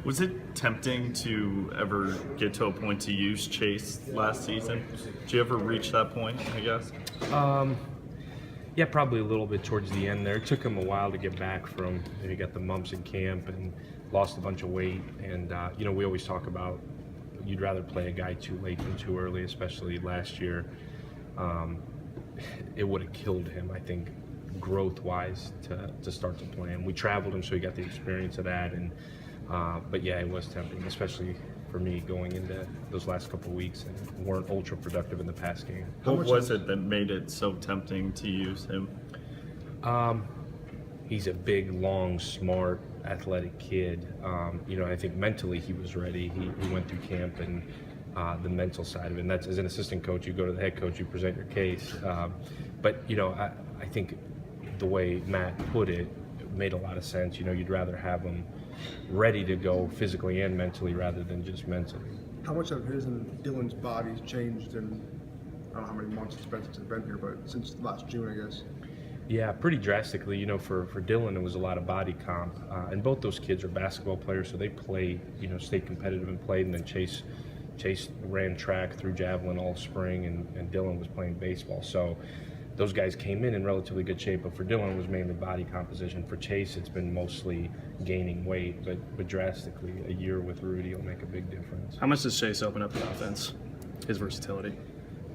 Was it tempting to ever get to a point to use Chase last season? Did you ever reach that point, I guess? Yeah, probably a little bit towards the end there. It took him a while to get back from, he got the mumps in camp and lost a bunch of weight. And, we always talk about you'd rather play a guy too late than too early, especially last year. It would have killed him, I think, growth-wise to start to play him. We traveled him, so he got the experience of that. And but yeah, it was tempting, especially for me going into those last couple of weeks and weren't ultra productive in the pass game. What was it that made it so tempting to use him? He's a big, long, smart, athletic kid. I think mentally he was ready. He went through camp and the mental side of it. And that's, as an assistant coach, you go to the head coach, you present your case. But I think the way Matt put it made a lot of sense. You'd rather have him ready to go physically and mentally rather than just mentally. How much of his and Dylan's bodies changed in, I don't know how many months it's been since I've been here, but since last June, I guess? Yeah, pretty drastically. For Dylan, it was a lot of body comp. And both those kids are basketball players, so they played, stayed competitive and played. And then Chase ran track through javelin all spring, and Dylan was playing baseball. So those guys came in relatively good shape, but for Dylan it was mainly body composition. For Chase, it's been mostly gaining weight, but drastically. A year with Rudy will make a big difference. How much does Chase open up the offense, his versatility?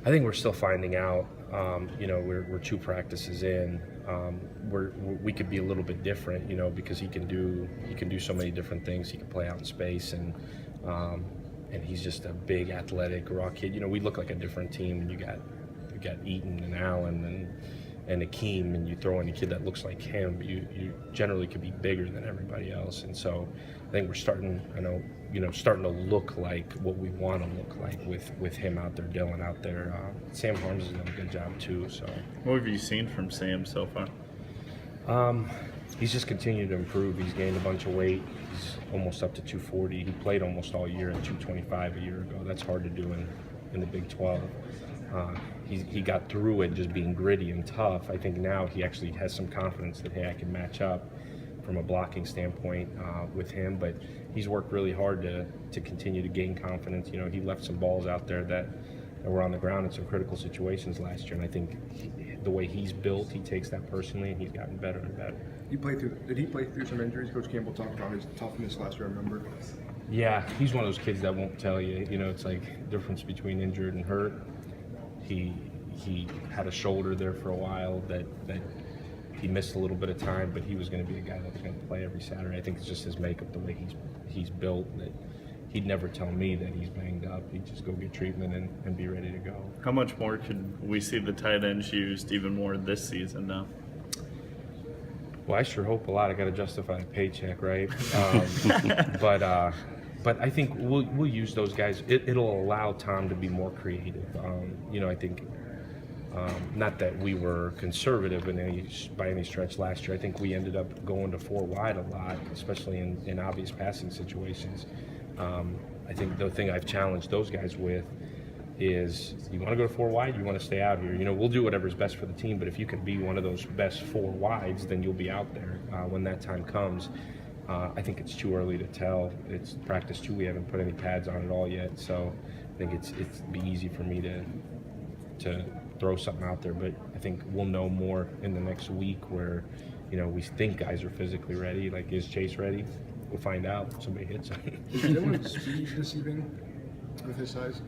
I think we're still finding out. We're 2 practices in. We could be a little bit different, because he can do so many different things. He can play out in space, and he's just a big athletic raw kid. We look like a different team, and you got Eaton and Allen and Akeem, and you throw in a kid that looks like him, you generally could be bigger than everybody else. And so I think we're starting to look like what we want to look like with him out there, Dylan out there. Sam Harms has done a good job too. So What have you seen from Sam so far? He's just continued to improve. He's gained a bunch of weight. He's almost up to 240. He played almost all year at 225 a year ago. That's hard to do in the Big 12. He got through it just being gritty and tough. I think now he actually has some confidence that, hey, I can match up from a blocking standpoint with him. But he's worked really hard to continue to gain confidence. He left some balls out there that were on the ground in some critical situations last year. And I think the way he's built, he takes that personally, and he's gotten better and better. Did he play through some injuries? Coach Campbell talked about his toughness last year, I remember. Yeah, he's one of those kids that won't tell you. It's like the difference between injured and hurt. He had a shoulder there for a while that he missed a little bit of time, but he was going to be a guy that was going to play every Saturday. I think it's just his makeup, the way he's built, that he'd never tell me that he's banged up. He'd just go get treatment and be ready to go. How much more could we see the tight ends used even more this season now? Well, I sure hope a lot. I got to justify a paycheck, right? But I think we'll use those guys. It'll allow Tom to be more creative. I think not that we were conservative by any stretch last year. I think we ended up going to 4 wide a lot, especially in obvious passing situations. I think the thing I've challenged those guys with is, you want to go to 4 wide, you want to stay out here. We'll do whatever's best for the team, but if you can be one of those best 4 wides, then you'll be out there when that time comes. I think it's too early to tell. It's practice 2. We haven't put any pads on at all yet, so I think it'd be easy for me to throw something out there. But I think we'll know more in the next week where, we think guys are physically ready. Like, is Chase ready? We'll find out. Somebody hits him. Is Dylan's speed deceiving with his size?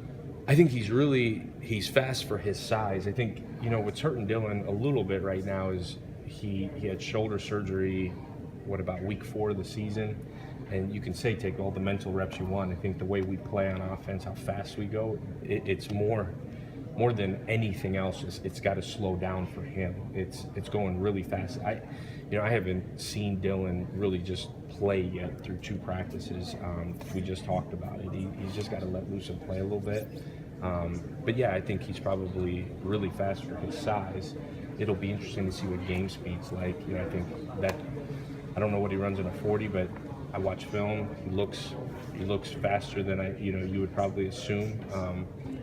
I think he's fast for his size. I think, what's hurting Dylan a little bit right now is he had shoulder surgery, about week 4 of the season, and you can say take all the mental reps you want. I think the way we play on offense, how fast we go, it's more than anything else. It's got to slow down for him. It's going really fast. I haven't seen Dylan really just play yet through 2 practices. We just talked about it. He's just got to let loose and play a little bit. But yeah, I think he's probably really fast for his size. It'll be interesting to see what game speed's like. I think that, I don't know what he runs in a 40, but I watch film. He looks faster than you would probably assume.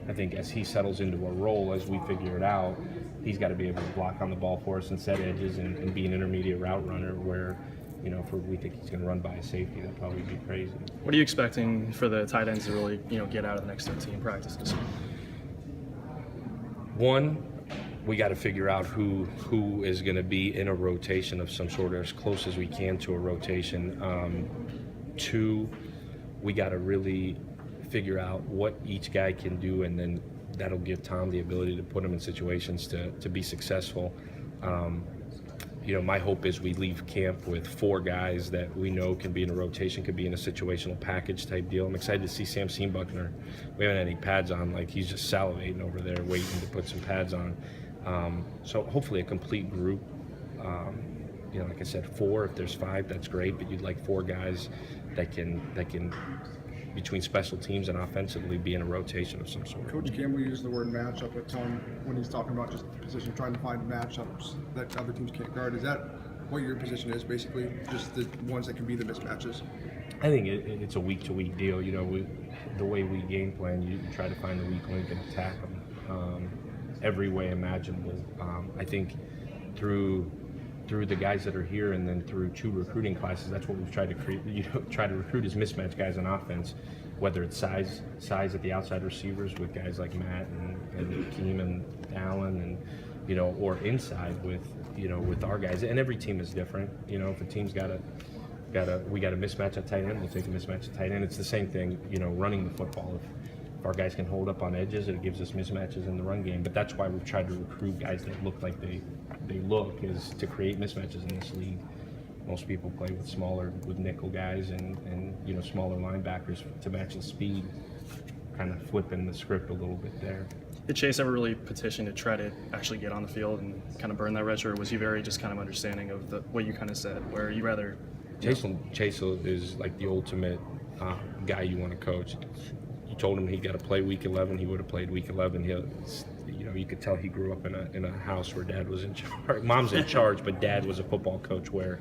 I think as he settles into a role, as we figure it out, he's got to be able to block on the ball for us and set edges and be an intermediate route runner where if we think he's going to run by a safety, that'd probably be crazy. What are you expecting for the tight ends to really, get out of the next 13 practices? One, we got to figure out who is going to be in a rotation of some sort, or as close as we can to a rotation. Two, we got to really figure out what each guy can do, and then that'll give Tom the ability to put him in situations to be successful. My hope is we leave camp with 4 guys that we know can be in a rotation, could be in a situational package type deal. I'm excited to see Sam Buckner. We haven't had any pads on, like he's just salivating over there waiting to put some pads on. So hopefully a complete group. Like I said, 4, if there's 5, that's great, but you'd like 4 guys that can between special teams and offensively be in a rotation of some sort. Coach Campbell used the word matchup a ton when he's talking about just position, trying to find matchups that other teams can't guard. Is that what your position is, basically? Just the ones that can be the mismatches? I think it's a week-to-week deal. The way we game plan, you try to find the weak link and attack them every way imaginable. I think through the guys that are here, and then through 2 recruiting classes, that's what we've tried to create. Try to recruit as mismatch guys on offense, whether it's size at the outside receivers with guys like Matt and Keem and Allen, and or inside with our guys. And every team is different. If a team's we got a mismatch at tight end, we'll take a mismatch at tight end. It's the same thing. Running the football. If our guys can hold up on edges, it gives us mismatches in the run game. But that's why we've tried to recruit guys that look like they look, is to create mismatches in this league. Most people play with nickel guys and smaller linebackers to match the speed, kind of flipping the script a little bit there. Did Chase ever really petition to try to actually get on the field and kind of burn that red shirt, or was he very just kind of understanding of what you kind of said, where you rather... Chase is like the ultimate guy you want to coach. You told him he got to play week 11, he would have played week 11. You could tell he grew up in a house where dad was in charge. Mom's in charge, but dad was a football coach where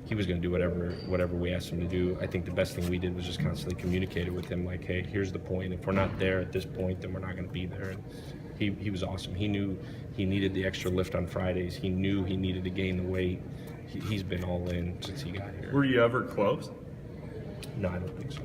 he was going to do whatever we asked him to do. I think the best thing we did was just constantly communicate with him, like, hey, here's the point. If we're not there at this point, then we're not going to be there. And he was awesome. He knew he needed the extra lift on Fridays. He knew he needed to gain the weight. He's been all in since he got here. Were you ever close? No, I don't think so.